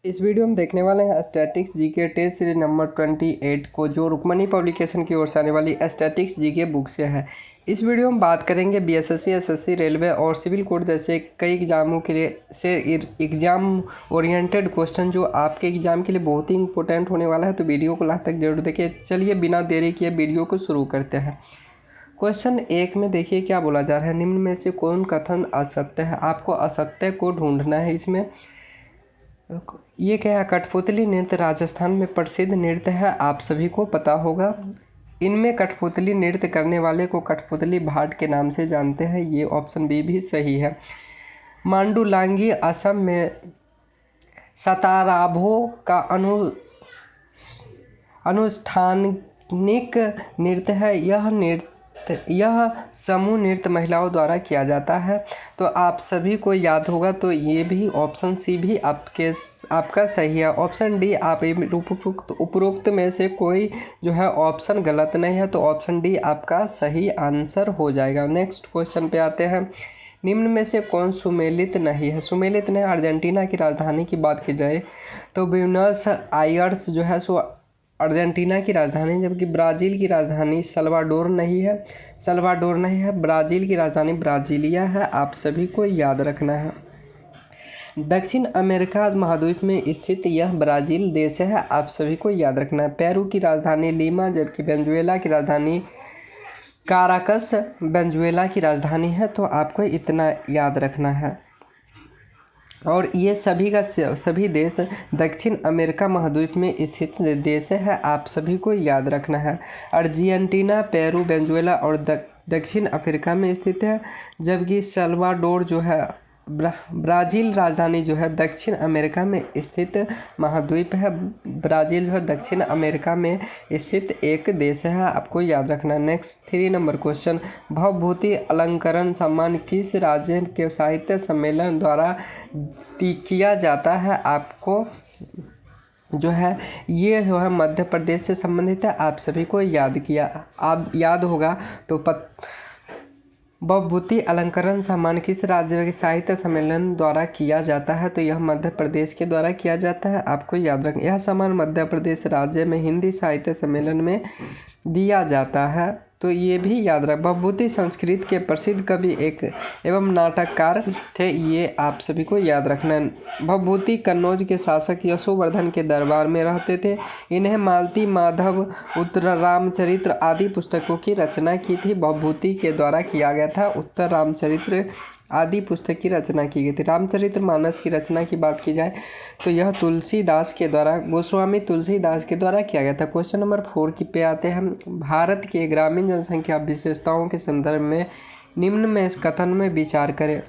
इस वीडियो में देखने वाले हैं statics GK test series number 28 को, जो रुक्मणी पब्लिकेशन की ओर से आने वाली स्टैटिक्स जीके बुक से है। इस वीडियो में बात करेंगे बीएसएससी, एसएससी, रेलवे और सिविल कोड जैसे कई एग्जामों के लिए से एग्जाम ओरिएंटेड क्वेश्चन जो आपके एग्जाम के लिए बहुत ही इंपॉर्टेंट होने वाला है। तो वीडियो को लास्ट तक जरूर देखिए। चलिए बिना देरी किए वीडियो को शुरू करते हैं। क्वेश्चन 1 में देखिए क्या बोला जा रहा है। निम्न में से कौन कथन असत्य है? आपको असत्य को ढूंढना है। इसमें ये क्या है? कठपुतली नृत्य राजस्थान में प्रसिद्ध नृत्य है, आप सभी को पता होगा। इनमें कठपुतली नृत्य करने वाले को कठपुतली भाट के नाम से जानते हैं। ये ऑप्शन बी भी सही है। मांडुलांगी असम में सताराभो का अनुष्ठानिक नृत्य है। यह समूह नृत्य महिलाओं द्वारा किया जाता है। तो आप सभी को याद होगा। तो ये भी ऑप्शन सी भी आपका सही है। ऑप्शन डी आप उपरोक्त में से कोई जो है ऑप्शन गलत नहीं है। तो ऑप्शन डी आपका सही आंसर हो जाएगा। नेक्स्ट क्वेश्चन पे आते हैं। निम्न में से कौन सुमेलित नहीं है? सुमेलित नहीं। अर्जेंटीना की राजधानी की बात की जाए तो ब्यूनस आयर्स जो है सो अर्जेंटीना की राजधानी, जबकि ब्राज़ील की राजधानी सल्वाडोर नहीं है। ब्राज़ील की राजधानी ब्राज़ीलिया है, आप सभी को याद रखना है। दक्षिण अमेरिका महाद्वीप में स्थित यह ब्राज़ील देश है, आप सभी को याद रखना है। पेरू की राजधानी लीमा, जबकि वेनेजुएला की राजधानी काराकस वेनेजुएला की राजधानी है। तो आपको इतना याद रखना है। और ये सभी देश दक्षिण अमेरिका महाद्वीप में स्थित देश है, आप सभी को याद रखना है। अर्जेंटीना, पेरू, वेनेजुएला और दक्षिण अफ्रीका में स्थित है, जबकि सल्वाडोर जो है ब्राज़ील राजधानी जो है दक्षिण अमेरिका में स्थित महाद्वीप है। ब्राज़ील जो है दक्षिण अमेरिका में स्थित एक देश है, आपको याद रखना। Next 3 number question. भवभूति अलंकरण सम्मान किस राज्य के साहित्य सम्मेलन द्वारा किया जाता है? आपको जो है ये जो है मध्य प्रदेश से संबंधित है, आप सभी को याद होगा। तो भवभूति अलंकरण सम्मान किस राज्य के साहित्य सम्मेलन द्वारा किया जाता है? तो यह मध्य प्रदेश के द्वारा किया जाता है, आपको याद रखना। यह सम्मान मध्य प्रदेश राज्य में हिंदी साहित्य सम्मेलन में दिया जाता है, तो ये भी याद रख। भवभूति संस्कृत के प्रसिद्ध कवि एवं नाटककार थे, ये आप सभी को याद रखना। भवभूति कन्नौज के शासक यशोवर्धन के दरबार में रहते थे। इन्हें मालती, माधव, उत्तर रामचरित्र आदि पुस्तकों की रचना की थी। भवभूति के द्वारा किया गया था। उत्तर रामचरित्र आदि पुस्तक की रचना की गई थी। रामचरित्र मानस की रचना की बात की जाए तो यह तुलसीदास के द्वारा, गोस्वामी तुलसीदास के द्वारा किया गया था। क्वेश्चन नंबर 4 की पे आते हैं। भारत के ग्रामीण जनसंख्या विशेषताओं के संदर्भ में निम्न में इस कथन में विचार करें।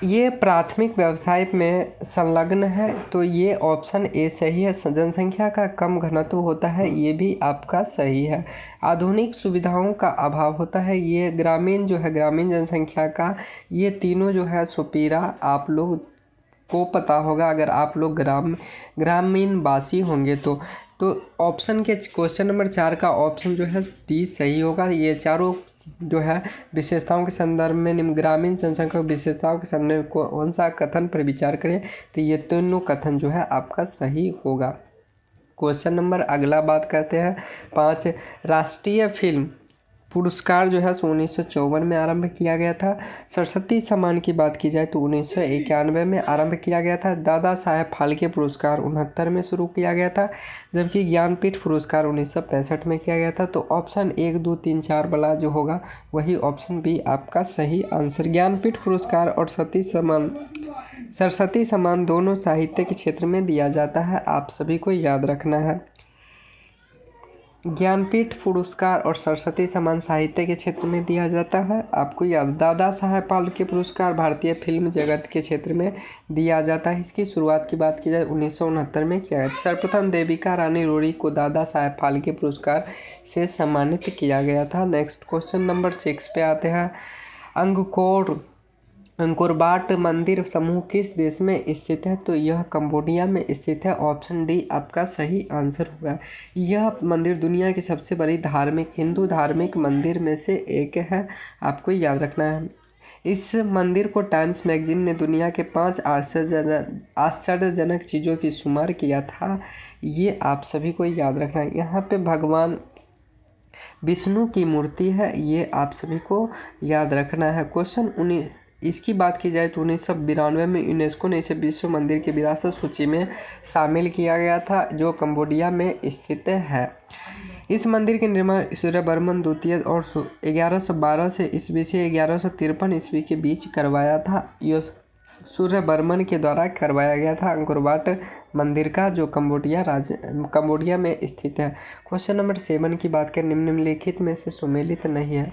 ये प्राथमिक व्यवसाय में संलग्न है, तो ये ऑप्शन ए सही है। जनसंख्या का कम घनत्व होता है, ये भी आपका सही है। आधुनिक सुविधाओं का अभाव होता है, ये ग्रामीण जनसंख्या का ये तीनों जो है सुपीरा आप लोग को पता होगा अगर आप लोग ग्रामीण वासी होंगे तो ऑप्शन के क्वेश्चन नंबर 4 का ऑप्शन जो है डी सही होगा। ये चारों जो है विशेषताओं के संदर्भ में ग्रामीण जनसंख्या विशेषताओं के संदर्भ में कौन सा कथन पर विचार करें, तो ये तीनों कथन जो है आपका सही होगा। क्वेश्चन नंबर अगला बात करते हैं 5। राष्ट्रीय फिल्म पुरस्कार जो है 1954 में आरंभ किया गया था। सरस्वती सम्मान की बात की जाए तो 1991 में आरंभ किया गया था। दादा साहेब फाल्के पुरस्कार 69 में शुरू किया गया था, जबकि ज्ञानपीठ पुरस्कार 1965 में किया गया था। तो ऑप्शन 1, 2, 3, 4 वाला जो होगा वही ऑप्शन बी आपका सही आंसर। ज्ञानपीठ पुरस्कार और सरस्वती सम्मान दोनों साहित्य के क्षेत्र में दिया जाता है, आप सभी को याद रखना है। ज्ञानपीठ पुरस्कार और सरस्वती सम्मान साहित्य के क्षेत्र में दिया जाता है, आपको याद। दादा साहेब फाल्के पुरस्कार भारतीय फिल्म जगत के क्षेत्र में दिया जाता है। इसकी शुरुआत की बात की जाए 1969 में किया गया। सर्वप्रथम देविका रानी रोरी को दादा साहेब फाल्के पुरस्कार से सम्मानित किया गया था। नेक्स्ट क्वेश्चन नंबर 6 पे आते हैं। अंकोरवाट मंदिर समूह किस देश में स्थित है? तो यह कंबोडिया में स्थित है, ऑप्शन डी आपका सही आंसर होगा। यह मंदिर दुनिया की सबसे बड़ी हिंदू धार्मिक मंदिर में से एक है, आपको याद रखना है। इस मंदिर को टाइम्स मैगजीन ने दुनिया के 5 आश्चर्यजनक चीज़ों की शुमार किया था। ये आप सभी को याद रखना है। यहाँ पे भगवान विष्णु की मूर्ति है, ये आप सभी को याद रखना है। क्वेश्चन इसकी बात की जाए तो 1992 में यूनेस्को ने इसे विश्व मंदिर की विरासत सूची में शामिल किया गया था, जो कंबोडिया में स्थित है। इस मंदिर के निर्माण सूर्यवर्मन द्वितीय और 1112 से ईस्वी से 1153 ईस्वी के बीच करवाया था। यह सूर्यवर्मन के द्वारा करवाया गया था अंकुरवाट मंदिर का, जो कंबोडिया में स्थित है। क्वेश्चन नंबर 7 की बात करें, निम्नलिखित में से सुमेलित नहीं है।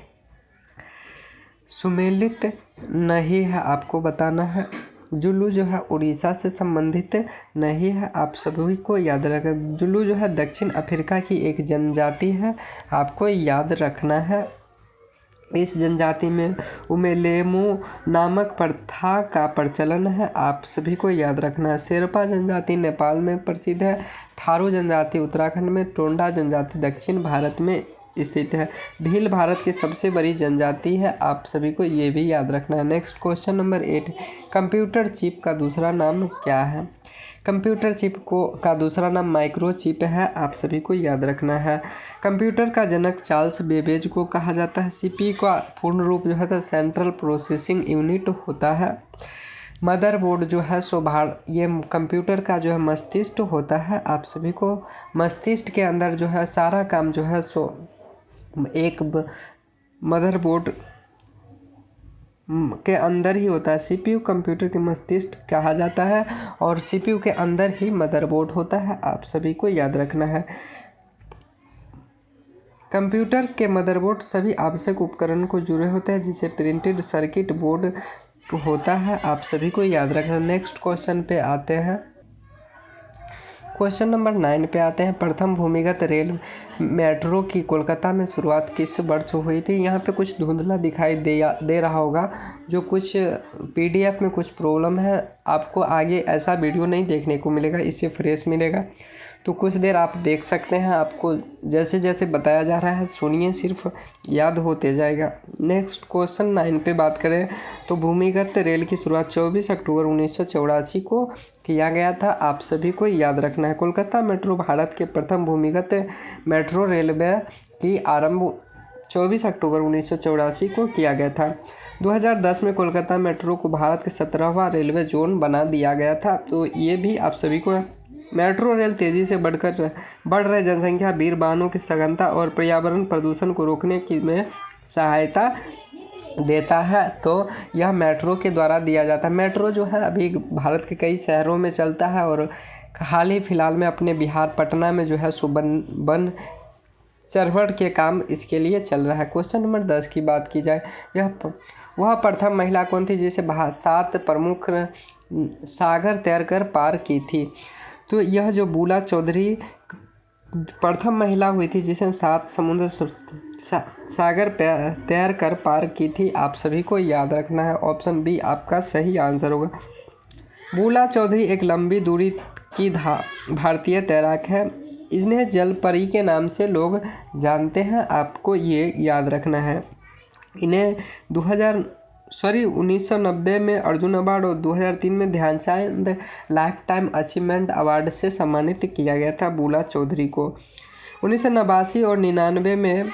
सुमेलित नहीं है आपको बताना है। जुलू जो है उड़ीसा से संबंधित नहीं है, आप सभी को याद रखें। जुलू जो है दक्षिण अफ्रीका की एक जनजाति है, आपको याद रखना है। इस जनजाति में उमेलेमू नामक प्रथा का प्रचलन है, आप सभी को याद रखना है। शेरपा जनजाति नेपाल में प्रसिद्ध है। थारू जनजाति उत्तराखंड में, टोंडा जनजाति दक्षिण भारत में स्थित है। भील भारत की सबसे बड़ी जनजाति है, आप सभी को ये भी याद रखना है। Next question number 8, computer chip का दूसरा नाम क्या है? कंप्यूटर चिप का दूसरा नाम माइक्रोचिप है, आप सभी को याद रखना है। कंप्यूटर का जनक चार्ल्स बेबेज को कहा जाता है। सीपीयू का पूर्ण रूप जो है तो सेंट्रल प्रोसेसिंग यूनिट होता है। मदरबोर्ड जो है सो ये कंप्यूटर का जो है मस्तिष्क होता है, आप सभी को मस्तिष्क के अंदर जो है सारा काम जो है सो एक मदरबोर्ड के अंदर ही होता है। सीपीयू कंप्यूटर के मस्तिष्क कहा जाता है और सीपीयू के अंदर ही मदरबोर्ड होता है, आप सभी को याद रखना है। कंप्यूटर के मदरबोर्ड सभी आवश्यक उपकरण को जुड़े होते हैं, जिसे प्रिंटेड सर्किट बोर्ड होता है, आप सभी को याद रखना। नेक्स्ट क्वेश्चन पे आते हैं। क्वेश्चन नंबर 9 पे आते हैं। प्रथम भूमिगत रेल मेट्रो की कोलकाता में शुरुआत किस वर्ष हुई थी? यहाँ पे कुछ धुंधला दिखाई दे रहा होगा, जो कुछ पीडीएफ में कुछ प्रॉब्लम है। आपको आगे ऐसा वीडियो नहीं देखने को मिलेगा, इससे फ्रेश मिलेगा, तो कुछ देर आप देख सकते हैं। आपको जैसे जैसे बताया जा रहा है सुनिए, सिर्फ याद होते जाएगा। नेक्स्ट क्वेश्चन 9 पे बात करें तो भूमिगत रेल की शुरुआत 24 अक्टूबर 1984 को किया गया था, आप सभी को याद रखना है। कोलकाता मेट्रो भारत के प्रथम भूमिगत मेट्रो रेलवे की आरंभ 24 अक्टूबर 1984 को किया गया था। 2010 में कोलकाता मेट्रो को भारत के 17वां रेलवे जोन बना दिया गया था। तो ये भी आप सभी को मेट्रो रेल तेज़ी से बढ़ रहे जनसंख्या, भीड़ वाहनों की सघनता और पर्यावरण प्रदूषण को रोकने की में सहायता देता है। तो यह मेट्रो के द्वारा दिया जाता है। मेट्रो जो है अभी भारत के कई शहरों में चलता है और हाल ही फिलहाल में अपने बिहार पटना में जो है सो बन चरवट के काम इसके लिए चल रहा है। क्वेश्चन नंबर 10 की बात की जाए, वह प्रथम महिला कौन थी जिसे 7 प्रमुख सागर तैरकर पार की थी? तो यह जो बूला चौधरी प्रथम महिला हुई थी जिसने 7 समुद्र सागर तैर कर पार की थी, आप सभी को याद रखना है। ऑप्शन बी आपका सही आंसर होगा। बूला चौधरी एक लंबी दूरी की भारतीय तैराक है। इन्हें जलपरी के नाम से लोग जानते हैं, आपको ये याद रखना है। इन्हें 1990 में अर्जुन अवार्ड और 2003 में Dhyan Chand lifetime achievement award से सम्मानित किया गया था बूला चौधरी को। 1989 और 99 में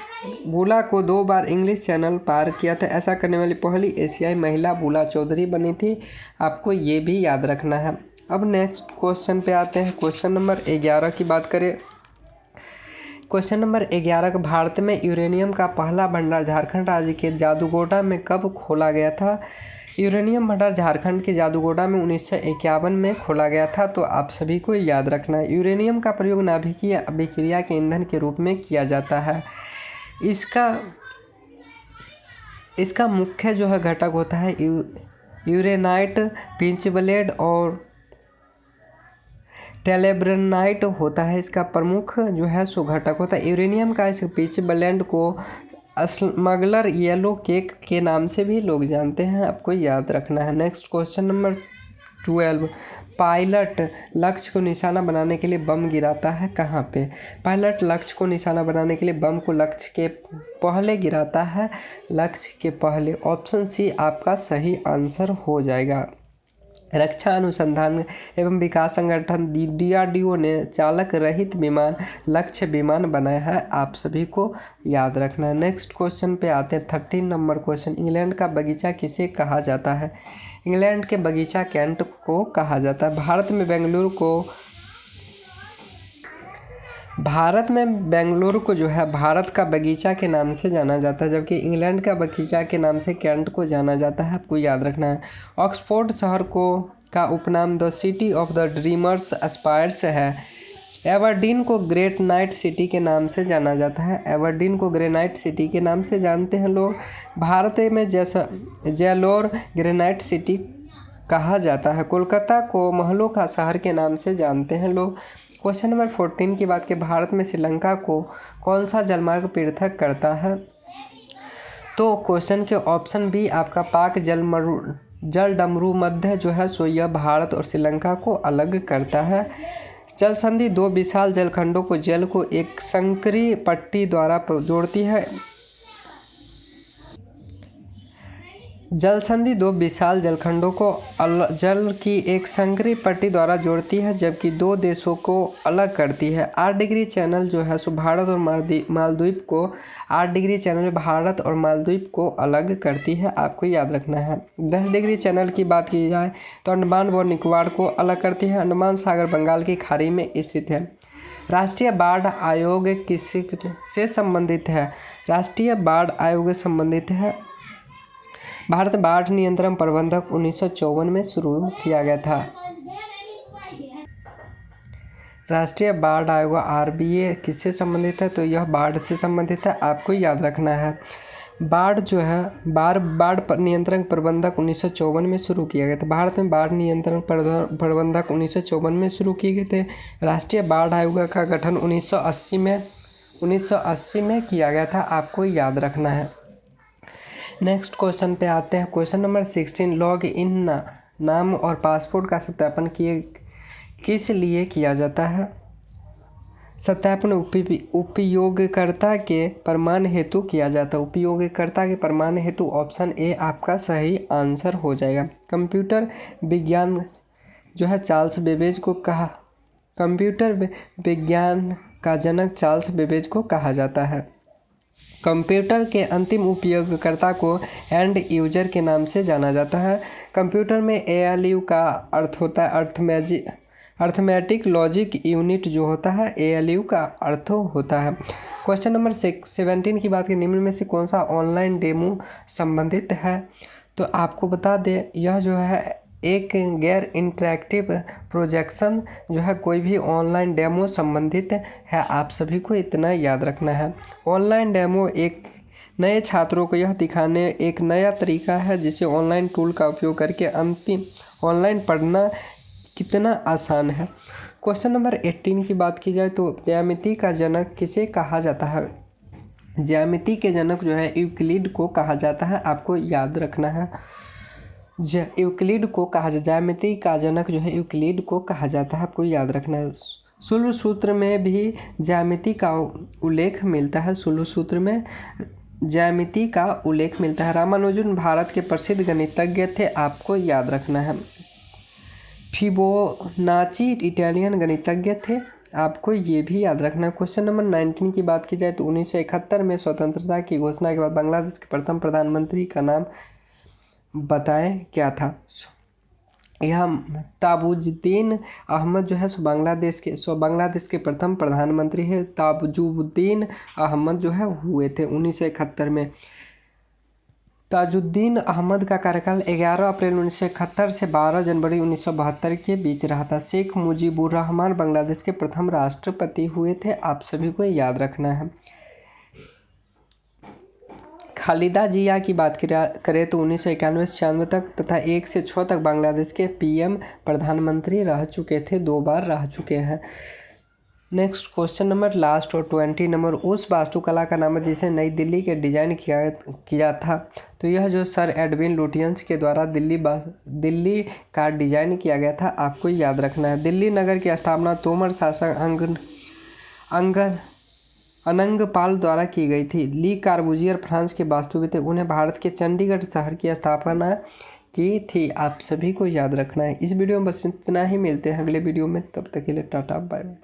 बूला को 2 बार इंग्लिश चैनल पार किया था। ऐसा करने वाली पहली एशियाई महिला बूला चौधरी बनी थी, आपको ये भी याद रखना है। अब नेक्स्ट क्वेश्चन पे आते हैं। क्वेश्चन नंबर 11 की बात करें। क्वेश्चन नंबर 11, भारत में यूरेनियम का पहला भंडार झारखंड राज्य के जादूगोड़ा में कब खोला गया था? यूरेनियम भंडार झारखंड के जादूगोड़ा में 1951 में खोला गया था, तो आप सभी को याद रखना है। यूरेनियम का प्रयोग नाभिकीय अभिक्रिया के ईंधन के रूप में किया जाता है। इसका मुख्य जो है घटक होता है यूरेनाइट, पिंचब्लेड और टेलेब्रेनाइट होता है। इसका प्रमुख जो है सो घटक होता है यूरेनियम का। इस पिंचब्लेड को स्मगलर येलो केक के नाम से भी लोग जानते हैं, आपको याद रखना है। नेक्स्ट क्वेश्चन नंबर 12 पायलट लक्ष्य को निशाना बनाने के लिए बम गिराता है कहाँ पे? पायलट लक्ष्य को निशाना बनाने के लिए बम को लक्ष्य के पहले गिराता है, लक्ष्य के पहले। ऑप्शन सी आपका सही आंसर हो जाएगा। रक्षा अनुसंधान एवं विकास संगठन DRDO ने चालक रहित विमान लक्ष्य विमान बनाया है, आप सभी को याद रखना है। नेक्स्ट क्वेश्चन पे आते हैं 13 नंबर क्वेश्चन। इंग्लैंड का बगीचा किसे कहा जाता है? इंग्लैंड के बगीचा कैंट को कहा जाता है। भारत में बेंगलुरु को जो है भारत का बगीचा के नाम से जाना जाता है, जबकि इंग्लैंड का बगीचा के नाम से कैंट को जाना जाता है, आपको याद रखना है। ऑक्सफोर्ड शहर को का उपनाम the city of the dreamers aspires है। एबरडीन को ग्रेट नाइट सिटी के नाम से जाना जाता है, एबरडीन को ग्रेनाइट सिटी के नाम से जानते हैं लोग। भारत में जैसा जेलोर ग्रेनाइट सिटी कहा जाता है। कोलकाता को महलों का शहर के नाम से जानते हैं लोग। क्वेश्चन नंबर 14 की बात की, भारत में श्रीलंका को कौन सा जलमार्ग पृथक करता है? तो क्वेश्चन के ऑप्शन बी आपका पाक जलडमरू मध्य जो है सो यह भारत और श्रीलंका को अलग करता है। जल संधि दो विशाल जलखंडों को जल को एक संकरी पट्टी द्वारा जोड़ती है। जल संधि दो विशाल जलखंडों को जल की एक संकरी पट्टी द्वारा जोड़ती है, जबकि दो देशों को अलग करती है। 8 डिग्री चैनल जो है सो भारत और मालदीव को 8 डिग्री चैनल भारत और मालदीव को अलग करती है, आपको याद रखना है। 10 डिग्री चैनल की बात की जाए तो अंडमान व निकोबार को अलग करती है। अंडमान सागर बंगाल की खाड़ी में स्थित है। राष्ट्रीय बाढ़ आयोग किससे संबंधित है? राष्ट्रीय बाढ़ आयोग से संबंधित है। भारत बाढ़ नियंत्रण प्रबंधक 1954 में शुरू किया गया था। राष्ट्रीय बाढ़ आयोग RBA किससे संबंधित है? तो यह बाढ़ से संबंधित है, आपको याद रखना है। बाढ़ जो है बाढ़ नियंत्रण प्रबंधक 1954 में शुरू किया गया था। भारत में बाढ़ नियंत्रण प्रबंधक 1954 में शुरू किए गए थे। राष्ट्रीय बाढ़ आयोग का गठन 1980 में किया गया था, आपको याद रखना है। नेक्स्ट क्वेश्चन पे आते हैं। क्वेश्चन नंबर 16, लॉग इन नाम और पासपोर्ट का सत्यापन किस लिए किया जाता है? सत्यापन उपयोगकर्ता के प्रमाण हेतु किया जाता है। उपयोगकर्ता के प्रमाण हेतु ऑप्शन ए आपका सही आंसर हो जाएगा। कंप्यूटर विज्ञान जो है चार्ल्स बेबेज को कहा कंप्यूटर विज्ञान का जनक चार्ल्स बेबेज को कहा जाता है। कंप्यूटर के अंतिम उपयोगकर्ता को एंड यूजर के नाम से जाना जाता है। कंप्यूटर में ALU का अर्थ होता है अर्थमेटिक लॉजिक यूनिट जो होता है ALU का अर्थ होता है। क्वेश्चन नंबर 17 की बात की, निम्न में से कौन सा ऑनलाइन डेमो संबंधित है? तो आपको बता दें यह जो है एक गैर इंटरेक्टिव प्रोजेक्शन जो है कोई भी ऑनलाइन डेमो संबंधित है, आप सभी को इतना याद रखना है। ऑनलाइन डेमो एक नए छात्रों को यह दिखाने एक नया तरीका है जिसे ऑनलाइन टूल का उपयोग करके अंतिम ऑनलाइन पढ़ना कितना आसान है। क्वेश्चन नंबर 18 की बात की जाए तो ज्यामिति का जनक किसे कहा जाता है? ज्यामिति के जनक जो है यूक्लिड को कहा जाता है, आपको याद रखना है। यूक्लिड को कहा ज्यामिति का जनक जो है यूक्लिड को कहा जाता है, आपको याद रखना है। शूल सूत्र में भी ज्यामिति का उल्लेख मिलता है। शूल सूत्र में ज्यामिति का उल्लेख मिलता है। रामानुजन भारत के प्रसिद्ध गणितज्ञ थे, आपको याद रखना है। फिबोनाची इटालियन गणितज्ञ थे, आपको ये भी याद रखना है। क्वेश्चन नंबर 19 की बात की जाए तो 1971 में स्वतंत्रता की घोषणा के बाद बांग्लादेश के प्रथम प्रधानमंत्री का नाम बताएं क्या था? यह ताजुद्दीन अहमद जो है बांग्लादेश के प्रथम प्रधानमंत्री है। ताजुद्दीन अहमद जो है हुए थे 1971 में। ताजुद्दीन अहमद का कार्यकाल 11 अप्रैल 1971 से 12 जनवरी 1972 के बीच रहा था। शेख मुजीबुर रहमान बांग्लादेश के प्रथम राष्ट्रपति हुए थे, आप सभी को याद रखना है। खालिदा जिया की बात करें तो 1991 से 96 तक तथा 1 से 6 तक बांग्लादेश के PM प्रधानमंत्री रह चुके थे, 2 बार रह चुके हैं। नेक्स्ट क्वेश्चन नंबर लास्ट और 20 नंबर, उस वास्तुकला का नाम है जिसे नई दिल्ली के डिजाइन किया था। तो यह जो सर एडविन लुटियंस के द्वारा दिल्ली का डिजाइन किया गया था, आपको याद रखना है। दिल्ली नगर की स्थापना तोमर शासक अनंगपाल द्वारा की गई थी। ली कार्बूजियर फ्रांस के वास्तुविद थे, उन्हें भारत के चंडीगढ़ शहर की स्थापना की थी। आप सभी को याद रखना है। इस वीडियो में बस इतना ही, मिलते हैं अगले वीडियो में, तब तक के लिए टाटा बाय बाय।